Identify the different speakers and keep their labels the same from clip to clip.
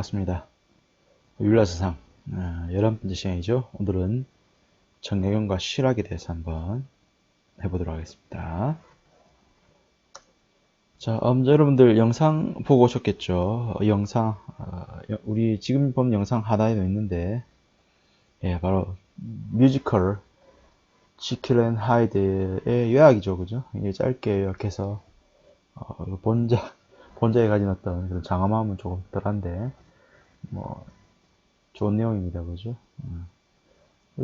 Speaker 1: 반갑습니다. 율라스상 11번째 시간이죠. 오늘은 정약용과 실학에 대해서 한번 해보도록 하겠습니다. 자, 여러분들 영상 보고 오셨겠죠. 영상 우리 지금 본 영상 하나에도 있는데 바로 뮤지컬 지킬 앤 하이드의 요약이죠. 그죠? 이게 짧게 요약해서 본자에 가진 어떤 그런 장엄함은 조금 덜한데 뭐 좋은 내용입니다. 그죠?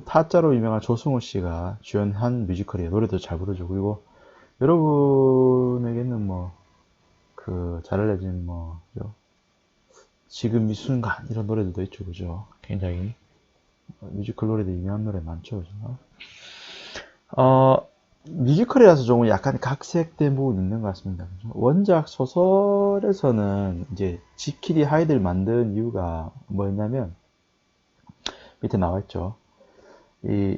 Speaker 1: 타짜로 유명한 조승우 씨가 주연한 뮤지컬이에요. 노래도 잘 부르죠. 그리고 여러분에게는 잘 알려진 그죠? 지금 이 순간 이런 노래들도 있죠. 그죠? 굉장히 뮤지컬 노래도 유명한 노래 많죠. 그죠? 뮤지컬이라서 조금 약간 각색된 부분이 있는 것 같습니다. 그죠? 원작 소설에서는 이제 지킬이 하이드를 만든 이유가 뭐였냐면 밑에 나와 있죠. 이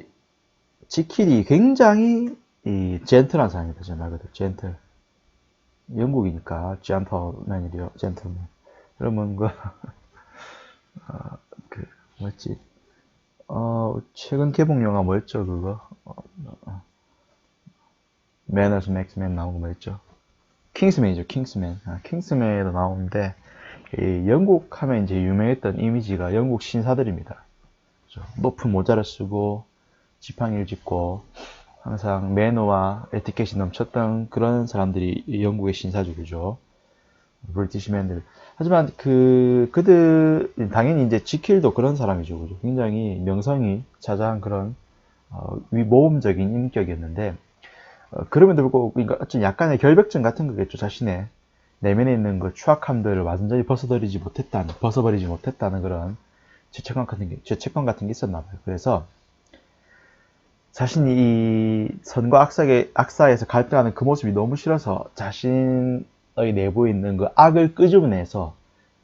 Speaker 1: 지킬이 굉장히 젠틀한 사람이다. 말 그대로 젠틀. 영국이니까 젠틀맨이래요. 젠틀맨. 그러면 뭐였지? 최근 개봉 영화 뭐였죠? 그거? 매너스 맥스맨 나온 거 뭐였죠? 킹스맨이죠. 킹스맨. 킹스맨에도 나오는데 영국 하면 이제 유명했던 이미지가 영국 신사들입니다. 그렇죠? 높은 모자를 쓰고 지팡이를 짚고 항상 매너와 에티켓이 넘쳤던 그런 사람들이 영국의 신사들이죠. 브리티시맨들. 하지만 그들 당연히 이제 지킬도 그런 사람이죠. 그죠? 굉장히 명성이 자자한 그런 모험적인 인격이었는데 그럼에도 불구하고 그러니까 어떤 약간의 결벽증 같은 거겠죠. 자신의 내면에 있는 그 추악함들을 완전히 벗어버리지 못했다는 그런 죄책감 같은 게 있었나 봐요. 그래서 자신이 이 선과 악사에서 갈등하는 그 모습이 너무 싫어서 자신의 내부에 있는 그 악을 끄집어내서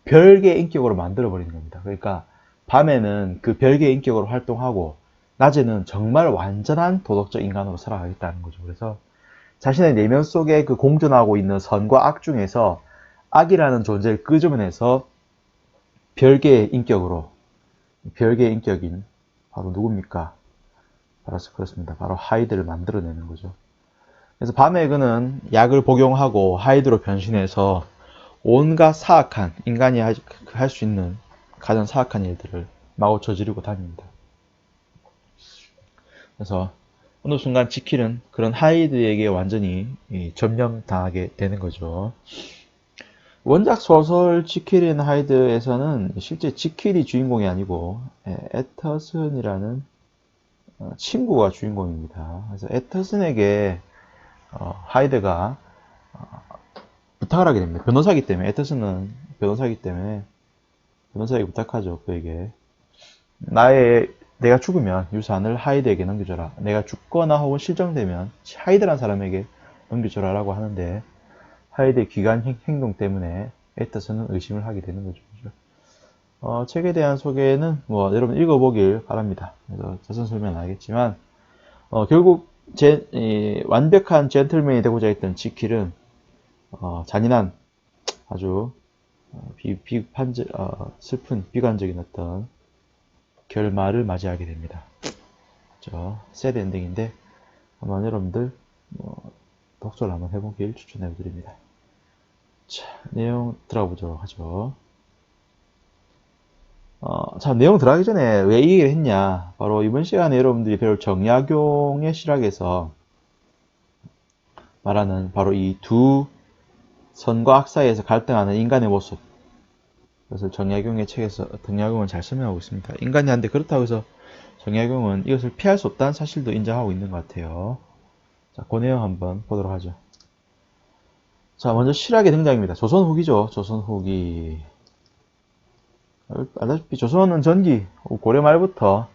Speaker 1: 별개의 인격으로 만들어버리는 겁니다. 그러니까 밤에는 그 별개의 인격으로 활동하고 낮에는 정말 완전한 도덕적 인간으로 살아가겠다는 거죠. 그래서 자신의 내면 속에 그 공존하고 있는 선과 악 중에서 악이라는 존재를 끄집어내서 별개의 인격인 바로 누굽니까? 바로 그렇습니다. 바로 하이드를 만들어내는 거죠. 그래서 밤에 그는 약을 복용하고 하이드로 변신해서 온갖 사악한 인간이 할 수 있는 가장 사악한 일들을 마구 저지르고 다닙니다. 그래서 어느 순간 지킬은 그런 하이드에게 완전히 점령당하게 되는 거죠. 원작 소설 지킬 앤 하이드에서는 실제 지킬이 주인공이 아니고 애터슨이라는 친구가 주인공입니다. 그래서 애터슨에게 하이드가 부탁을 하게 됩니다. 변호사이기 때문에 애터슨은 변호사이기 때문에 변호사에게 부탁하죠. 그에게 내가 죽으면 유산을 하이드에게 넘겨줘라. 내가 죽거나 혹은 실종되면 하이드란 사람에게 넘겨줘라 라고 하는데 하이드의 기관 행동 때문에 애터슨은 의심을 하게 되는 거죠. 책에 대한 소개는 여러분 읽어보길 바랍니다. 그래서 자세한 설명은 안 하겠지만 결국 완벽한 젠틀맨이 되고자 했던 지킬은 잔인한 아주 슬픈 비관적인 어떤 결말을 맞이하게 됩니다. 새드 엔딩인데 한번 여러분들 독서를 한번 해보길 추천해 드립니다. 자, 내용 들어보도록 하죠. 자, 내용 들어가기 전에 왜 이 얘기를 했냐. 바로 이번 시간에 여러분들이 배울 정약용의 실학에서 말하는 바로 이 두 선과 악 사이에서 갈등하는 인간의 모습. 그것을 정약용의 책에서 정약용은 잘 설명하고 있습니다. 인간이 한데 그렇다고 해서 정약용은 이것을 피할 수 없다는 사실도 인정하고 있는 것 같아요. 자, 그 내용 한번 보도록 하죠. 자, 먼저 실학의 등장입니다. 조선 후기죠. 조선 후기. 알다시피 조선은 전기, 고려 말부터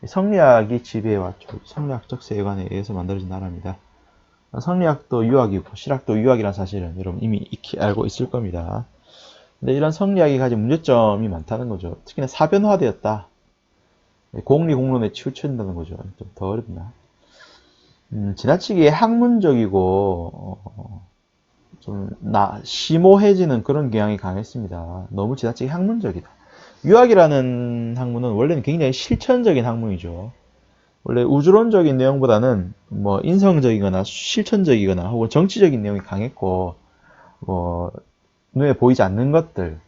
Speaker 1: 성리학이 지배해왔죠. 성리학적 세계관에 의해서 만들어진 나라입니다. 성리학도 유학이고 실학도 유학이라는 사실은 여러분 이미 익히 알고 있을 겁니다. 근데 이런 성리학이 가진 문제점이 많다는 거죠. 특히나 사변화되었다. 공리공론에 치우쳐진다는 거죠. 좀 더 어렵나. 지나치게 학문적이고 좀 심오해지는 그런 경향이 강했습니다. 너무 지나치게 학문적이다. 유학이라는 학문은 원래는 굉장히 실천적인 학문이죠. 원래 우주론적인 내용보다는 뭐 인성적이거나 실천적이거나 혹은 정치적인 내용이 강했고, 뭐 눈에 보이지 않는 것들,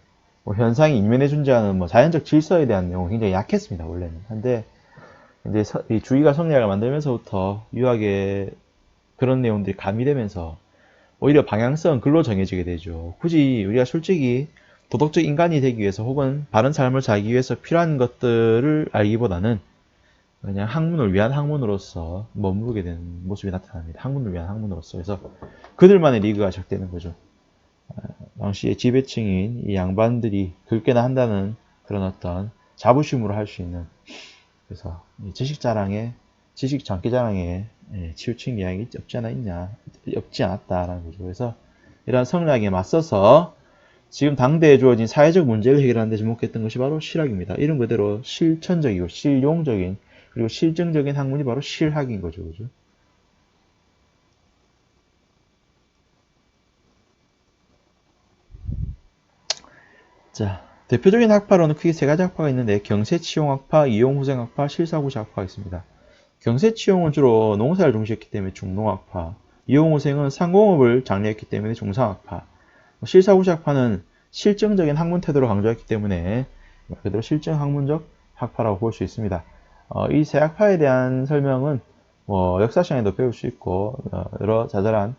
Speaker 1: 뭐 현상이 이면에 존재하는 뭐 자연적 질서에 대한 내용은 굉장히 약했습니다, 원래는. 근데 이제 이 주의가 성리학을 만들면서부터 유학에 그런 내용들이 가미되면서 오히려 방향성은 글로 정해지게 되죠. 굳이 우리가 솔직히 도덕적 인간이 되기 위해서 혹은 바른 삶을 살기 위해서 필요한 것들을 알기보다는 그냥 학문을 위한 학문으로서 머무르게 되는 모습이 나타납니다. 학문을 위한 학문으로서. 그래서 그들만의 리그가 시작되는 거죠. 당시의 지배층인 이 양반들이 긁게나 한다는 그런 어떤 자부심으로 할 수 있는, 그래서 지식 자랑에, 지식 장기 자랑에 치우친 이야기 없지 않았다라는 거죠. 그래서 이러한 성리학에 맞서서 지금 당대에 주어진 사회적 문제를 해결하는 데 주목했던 것이 바로 실학입니다. 이름 그대로 실천적이고 실용적인 그리고 실증적인 학문이 바로 실학인 거죠. 그죠? 자, 대표적인 학파로는 크게 세 가지 학파가 있는데 경세치용학파, 이용후생학파, 실사구시학파가 있습니다. 경세치용은 주로 농사를 중시했기 때문에 중농학파, 이용후생은 상공업을 장려했기 때문에 중상학파, 실사구시학파는 실증적인 학문 태도를 강조했기 때문에 그대로 실증 학문적 학파라고 볼 수 있습니다. 이 세 학파에 대한 설명은 역사 시간에도 배울 수 있고 여러 자잘한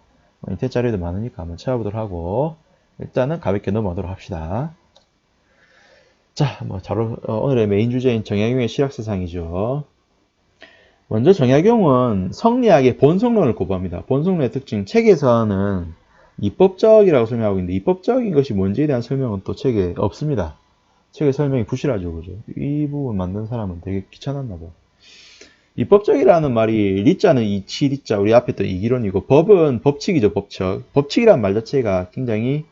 Speaker 1: 인터넷 자료도 많으니까 한번 찾아보도록 하고 일단은 가볍게 넘어가도록 합시다. 자, 오늘의 메인 주제인 정약용의 실학세상이죠. 먼저 정약용은 성리학의 본성론을 고부합니다. 본성론의 특징, 책에서는 이법적이라고 설명하고 있는데 이법적인 것이 뭔지에 대한 설명은 또 책에 없습니다. 책의 설명이 부실하죠, 그죠? 이 부분 만든 사람은 되게 귀찮았나 봐. 이법적이라는 말이 리자는 이치 리자, 우리 앞에 또 이기론이고 법은 법칙이죠, 법칙. 법칙이라는 말 자체가 굉장히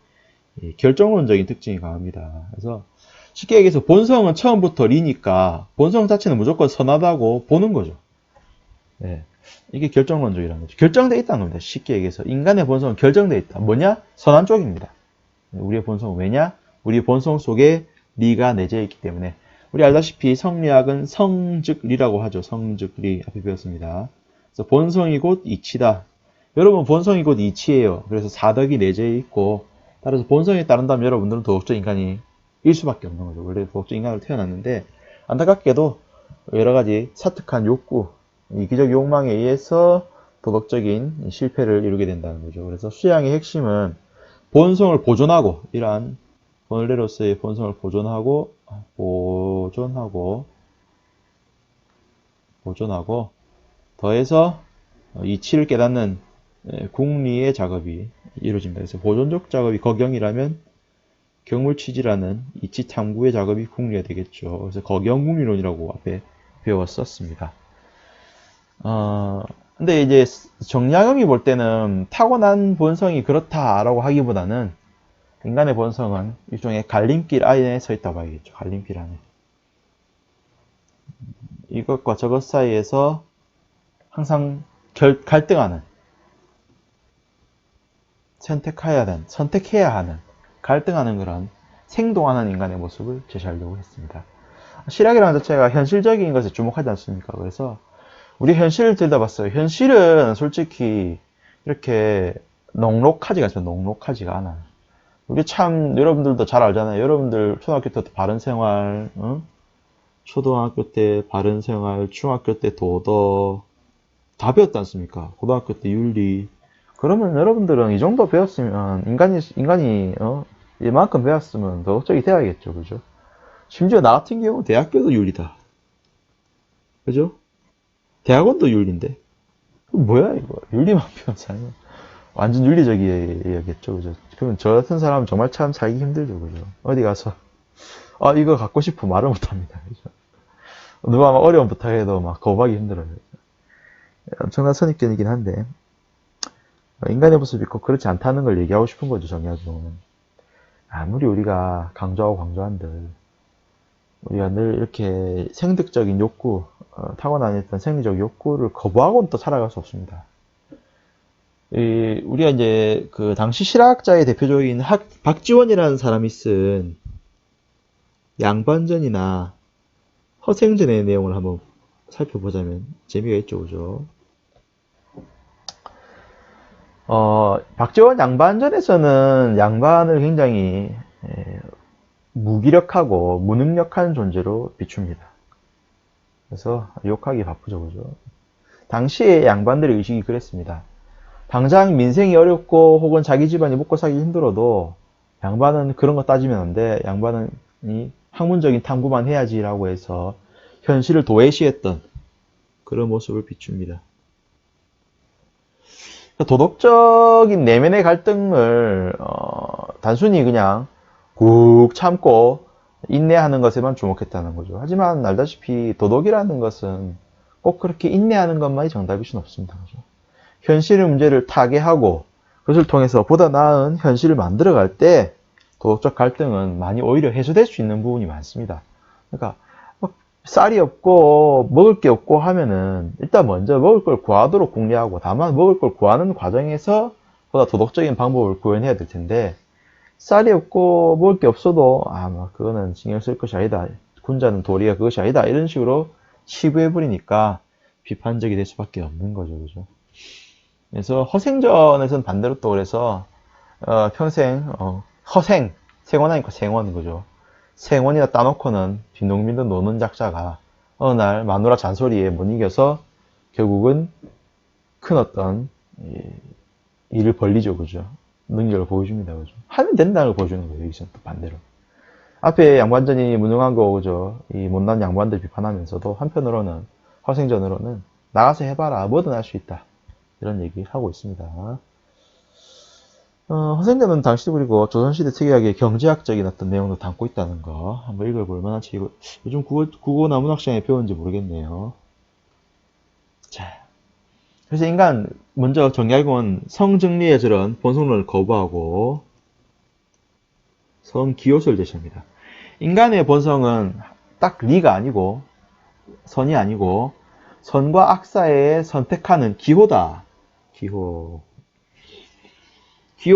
Speaker 1: 결정론적인 특징이 강합니다. 그래서 쉽게 얘기해서 본성은 처음부터 리니까 본성 자체는 무조건 선하다고 보는 거죠. 네. 이게 결정론적이라는 거죠. 결정되어 있다는 겁니다. 쉽게 얘기해서 인간의 본성은 결정되어 있다. 뭐냐? 선한 쪽입니다. 우리의 본성은 왜냐? 우리의 본성 속에 리가 내재해 있기 때문에. 우리 알다시피 성리학은 성즉 리라고 하죠. 성즉 리 앞에 배웠습니다. 그래서 본성이 곧 이치다. 여러분 본성이 곧 이치예요. 그래서 사덕이 내재해 있고 따라서 본성에 따른다면 여러분들은 도덕적 인간이 일 수밖에 없는 거죠. 원래 도덕적 인간으로 태어났는데 안타깝게도 여러 가지 사특한 욕구, 이기적 욕망에 의해서 도덕적인 실패를 이루게 된다는 거죠. 그래서 수양의 핵심은 본성을 보존하고 이러한 본래로서의 본성을 보존하고 더해서 이치를 깨닫는 궁리의 작업이 이루어집니다. 그래서 보존적 작업이 거경이라면 경물치지라는 이치 탐구의 작업이 궁리가 되겠죠. 그래서 거경궁리론이라고 앞에 배웠었습니다. 근데 이제 정약용이 볼 때는 타고난 본성이 그렇다라고 하기보다는 인간의 본성은 일종의 갈림길 안에 서 있다고 봐야겠죠. 갈림길 안에. 이것과 저것 사이에서 항상 갈등하는, 선택해야 하는, 갈등하는 그런 생동하는 인간의 모습을 제시하려고 했습니다. 실학이라는 자체가 현실적인 것에 주목하지 않습니까? 그래서 우리 현실을 들여다봤어요. 현실은 솔직히 이렇게 녹록하지가 않아요. 우리 참 여러분들도 잘 알잖아요. 여러분들 초등학교 때 바른 생활, 초등학교 때 바른 생활, 중학교 때 도덕 다 배웠지 않습니까? 고등학교 때 윤리. 그러면 여러분들은 이 정도 배웠으면 인간이 이만큼 배웠으면 도덕적이 돼야겠죠, 그죠? 심지어 나 같은 경우 대학교도 윤리다, 그죠? 대학원도 윤리인데 뭐야 이거? 윤리만 배웠잖아요. 완전 윤리적이겠죠, 그죠? 그러면 저 같은 사람은 정말 참 살기 힘들죠, 그죠? 어디 가서 이거 갖고 싶어 말을 못합니다, 그죠? 누가 막 어려운 부탁해도 막 거부하기 힘들어요. 엄청난 선입견이긴 한데 인간의 모습이 꼭 그렇지 않다는 걸 얘기하고 싶은 거죠, 정약용은. 아무리 우리가 강조한들 우리가 늘 이렇게 생득적인 욕구, 타고난 어떤 생리적 욕구를 거부하고는 또 살아갈 수 없습니다. 우리가 이제 그 당시 실학자의 대표적인 박지원이라는 사람이 쓴 양반전이나 허생전의 내용을 한번 살펴보자면 재미가 있죠, 그죠? 박재원 양반전에서는 양반을 굉장히 무기력하고 무능력한 존재로 비춥니다. 그래서 욕하기 바쁘죠, 그죠? 당시에 양반들의 의식이 그랬습니다. 당장 민생이 어렵고 혹은 자기 집안이 먹고 살기 힘들어도 양반은 그런 거 따지면 안 돼. 양반은 학문적인 탐구만 해야지라고 해서 현실을 도외시했던 그런 모습을 비춥니다. 도덕적인 내면의 갈등을 단순히 그냥 꾹 참고 인내하는 것에만 주목했다는 거죠. 하지만 알다시피 도덕이라는 것은 꼭 그렇게 인내하는 것만이 정답일 수는 없습니다. 그죠? 현실의 문제를 타개하고 그것을 통해서 보다 나은 현실을 만들어갈 때 도덕적 갈등은 많이 오히려 해소될 수 있는 부분이 많습니다. 그러니까 쌀이 없고 먹을 게 없고 하면은 일단 먼저 먹을 걸 구하도록 궁리하고 다만 먹을 걸 구하는 과정에서 보다 도덕적인 방법을 구현해야 될 텐데 쌀이 없고 먹을 게 없어도 그거는 신경 쓸 것이 아니다. 군자는 도리가 그것이 아니다. 이런 식으로 치부해버리니까 비판적이 될 수밖에 없는 거죠. 그죠? 그래서 허생전에서는 반대로 또 그래서 평생 허생, 생원하니까 생원 거죠. 생원이나 따놓고는 빈농민도 노는 작자가 어느 날 마누라 잔소리에 못 이겨서 결국은 큰 어떤 일을 벌리죠. 그죠? 능력을 보여줍니다. 그죠? 하면 된다는 걸 보여주는 거예요. 여기서는 또 반대로. 앞에 양반전이 무능한 거, 그죠? 이 못난 양반들 비판하면서도 한편으로는 허생전으로는 나가서 해봐라. 뭐든 할 수 있다. 이런 얘기 하고 있습니다. 허생전은 당시 그리고 조선시대 특이하게 경제학적인 어떤 내용도 담고 있다는 거 한번 읽어볼 만한 책이고 요즘 국어 나문학시장에 배웠는지 모르겠네요. 자, 그래서 인간 먼저 정리하고는 성정리의 저런 본성론을 거부하고 성기호설을 제시합니다. 인간의 본성은 딱 리가 아니고 선이 아니고 선과 악사의 선택하는 기호다. 기호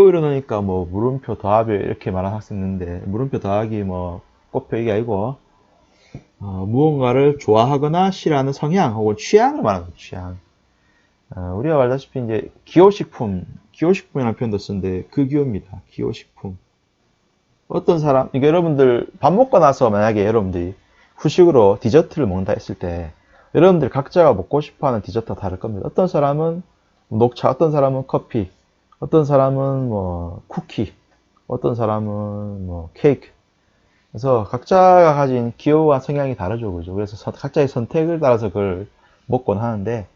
Speaker 1: 이러니까 뭐 물음표 더하별 이렇게 말하는 학생 있는데 물음표 더하기 뭐 꽃표 이게 아니고 무언가를 좋아하거나 싫어하는 성향 혹은 취향을 말하는 거죠. 취향. 우리가 알다시피 이제 기호식품이라는 표현도 쓰는데 그 기호입니다. 기호식품. 어떤 사람, 이게 여러분들 밥 먹고 나서 만약에 여러분들이 후식으로 디저트를 먹는다 했을 때 여러분들 각자가 먹고 싶어하는 디저트가 다를 겁니다. 어떤 사람은 녹차, 어떤 사람은 커피, 어떤 사람은 뭐 쿠키, 어떤 사람은 뭐 케이크. 그래서 각자가 가진 기호와 성향이 다르죠, 그죠? 그래서 각자의 선택을 따라서 그걸 먹곤 하는데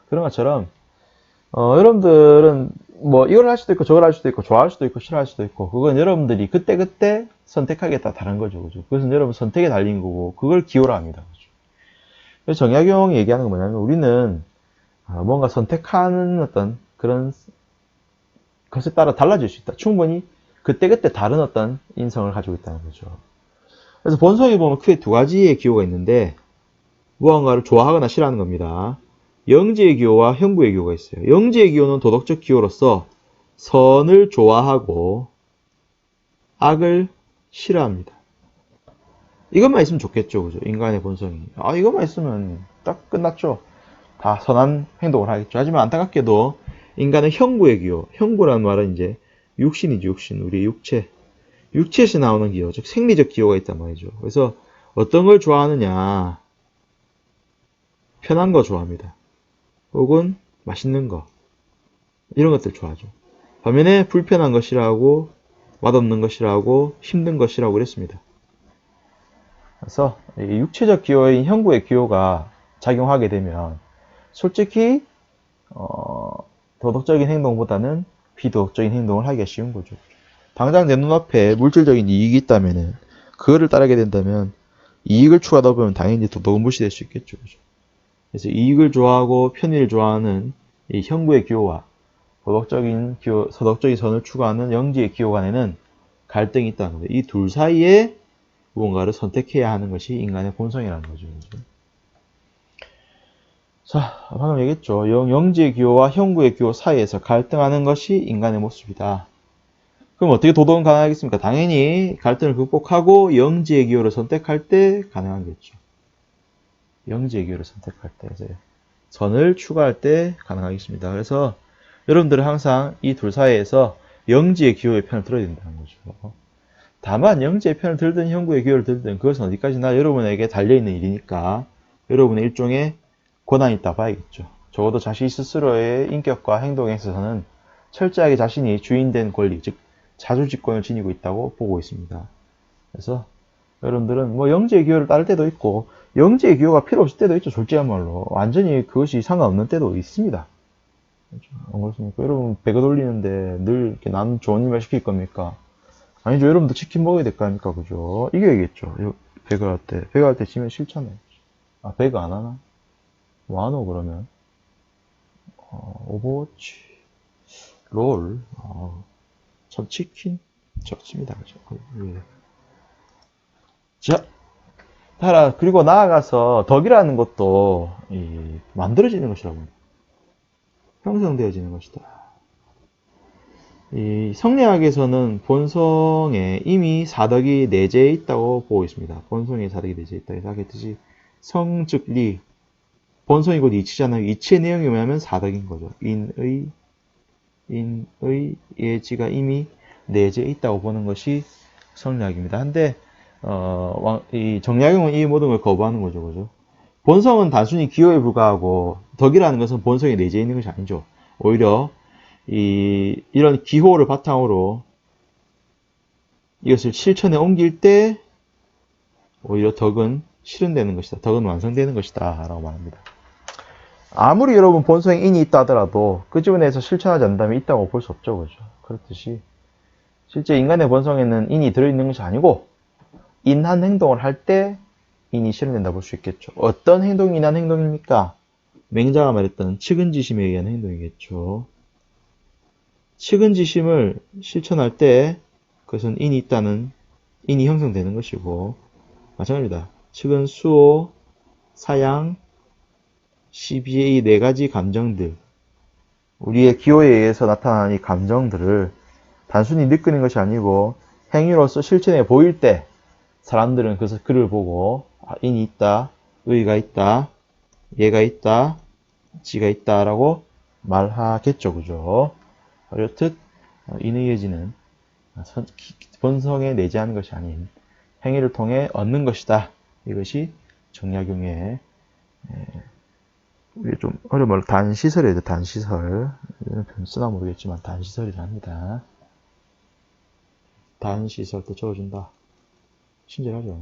Speaker 1: 그런 것처럼 여러분들은 뭐 이걸 할 수도 있고 저걸 할 수도 있고 좋아할 수도 있고 싫어할 수도 있고 그건 여러분들이 그때그때 선택하기에 따라 다른 거죠, 그죠? 그것은 여러분 선택에 달린 거고 그걸 기호라 합니다, 그죠? 그래서 정약용이 얘기하는 건 뭐냐면 우리는 뭔가 선택하는 어떤 그런 것에 따라 달라질 수 있다. 충분히 그때그때 다른 어떤 인성을 가지고 있다는 거죠. 그래서 본성에 보면 크게 두 가지의 기호가 있는데 무언가를 좋아하거나 싫어하는 겁니다. 영지의 기호와 형부의 기호가 있어요. 영지의 기호는 도덕적 기호로서 선을 좋아하고 악을 싫어합니다. 이것만 있으면 좋겠죠, 그죠? 인간의 본성이. 이것만 있으면 딱 끝났죠. 다 선한 행동을 하겠죠. 하지만 안타깝게도 인간은 형부의 기호. 형부라는 말은 이제 육신이죠, 육신. 우리 육체에서 나오는 기호, 즉 생리적 기호가 있단 말이죠. 그래서 어떤 걸 좋아하느냐? 편한 거 좋아합니다. 혹은 맛있는 거. 이런 것들 좋아하죠. 반면에 불편한 거 싫어하고 맛없는 거 싫어하고 힘든 거 싫어하고 그랬습니다. 그래서 육체적 기호인 형부의 기호가 작용하게 되면 솔직히 도덕적인 행동보다는 비도덕적인 행동을 하기가 쉬운 거죠. 당장 내 눈앞에 물질적인 이익이 있다면 그거를 따르게 된다면 이익을 추구하다 보면 당연히 도덕은 무시될 수 있겠죠. 그죠? 그래서 이익을 좋아하고 편의를 좋아하는 이 형부의 기호와 도덕적인 기호, 서덕적인 선을 추구하는 영지의 기호 간에는 갈등이 있다는 거예요. 이 둘 사이에 무언가를 선택해야 하는 것이 인간의 본성이라는 거죠. 그죠? 자, 방금 얘기했죠. 영지의 기호와 형부의 기호 사이에서 갈등하는 것이 인간의 모습이다. 그럼 어떻게 도덕은 가능하겠습니까? 당연히 갈등을 극복하고 영지의 기호를 선택할 때 가능하겠죠. 영지의 기호를 선택할 때 이제 선을 추가할 때 가능하겠습니다. 그래서 여러분들은 항상 이 둘 사이에서 영지의 기호의 편을 들어야 된다는 거죠. 다만 영지의 편을 들든 형구의 기호를 들든 그것은 어디까지나 여러분에게 달려있는 일이니까 여러분의 일종의 권한이 있다 봐야겠죠. 적어도 자신 스스로의 인격과 행동에 있어서는 철저하게 자신이 주인된 권리, 즉 자주직권을 지니고 있다고 보고 있습니다. 그래서 여러분들은 뭐 영지의 기호를 따를 때도 있고 영지의 기호가 필요 없을 때도 있죠. 솔직한말로 완전히 그것이 상관없는 때도 있습니다. 안 그렇습니까? 여러분 배가 돌리는데 늘 이렇게 나는 좋은 일만 시킬 겁니까? 아니죠. 여러분도 치킨 먹어야 될 거 아닙니까? 그죠? 이겨야겠죠. 배가 할 때 지면 싫잖아요. 아, 배가 안 하나? 뭐 하노, 그러면? 오버워치, 롤, 참 치킨? 좋습니다. 그죠? 예. 자, 그리고 나아가서 덕이라는 것도 만들어지는 것이라고 합니다. 형성되어지는 것이다. 이 성리학에서는 본성에 이미 사덕이 내재해 있다고 보고 있습니다. 본성에 사덕이 내재해 있다. 그래서 하겠듯이 성, 즉, 리. 본성이 곧 이치잖아요. 이치의 내용이 뭐냐면 사덕인 거죠. 인의 예지가 이미 내재해 있다고 보는 것이 성리학입니다. 한데, 이 정약용은 이 모든 걸 거부하는 거죠. 그죠? 본성은 단순히 기호에 불과하고, 덕이라는 것은 본성에 내재해 있는 것이 아니죠. 오히려, 이런 기호를 바탕으로 이것을 실천에 옮길 때 오히려 덕은 실현되는 것이다. 덕은 완성되는 것이다. 라고 말합니다. 아무리 여러분 본성에 인이 있다 하더라도 그 주변에서 실천하지 않는다면 있다고 볼 수 없죠. 그죠? 그렇듯이 실제 인간의 본성에는 인이 들어있는 것이 아니고 인한 행동을 할 때 인이 실현된다 볼 수 있겠죠. 어떤 행동이 인한 행동입니까? 맹자가 말했던 측은지심에 의한 행동이겠죠. 측은지심을 실천할 때 그것은 인이 형성되는 것이고 마찬가지입니다. 측은, 수호, 사양, 시비의 이 네 가지 감정들 우리의 기호에 의해서 나타나는 이 감정들을 단순히 느끼는 것이 아니고 행위로서 실천해 보일 때 사람들은 그를 보고 인이 있다, 의가 있다, 얘가 있다, 지가 있다라고 말하겠죠. 그죠? 그렇듯 인의예지는 본성에 내재하는 것이 아닌 행위를 통해 얻는 것이다. 이것이 정약용의 이게 좀 어려운 말로 단시설이에요. 단시설. 쓰나 모르겠지만 단시설이랍니다. 단시설 또 적어준다. 친절하죠.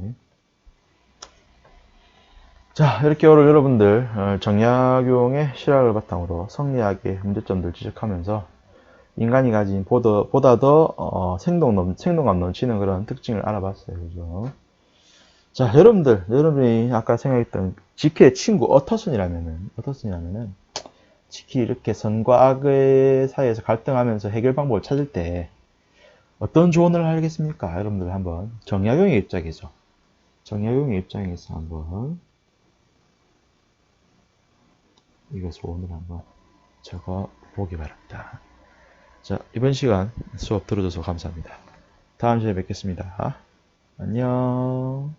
Speaker 1: 자, 이렇게 오늘 여러분들 정약용의 실학을 바탕으로 성리학의 문제점들 지적하면서 인간이 가진 보다 더 생동감 넘치는 그런 특징을 알아봤어요. 그죠? 자, 여러분이 아까 생각했던 지키의 친구 어터슨이라면은 지키 이렇게 선과 악의 사이에서 갈등하면서 해결 방법을 찾을 때 어떤 조언을 하겠습니까? 여러분들 한번 정약용의 입장에서 한번 이거 조언을 한번 적어 보기 바랍니다. 자, 이번 시간 수업 들어줘서 감사합니다. 다음 시간에 뵙겠습니다. 안녕.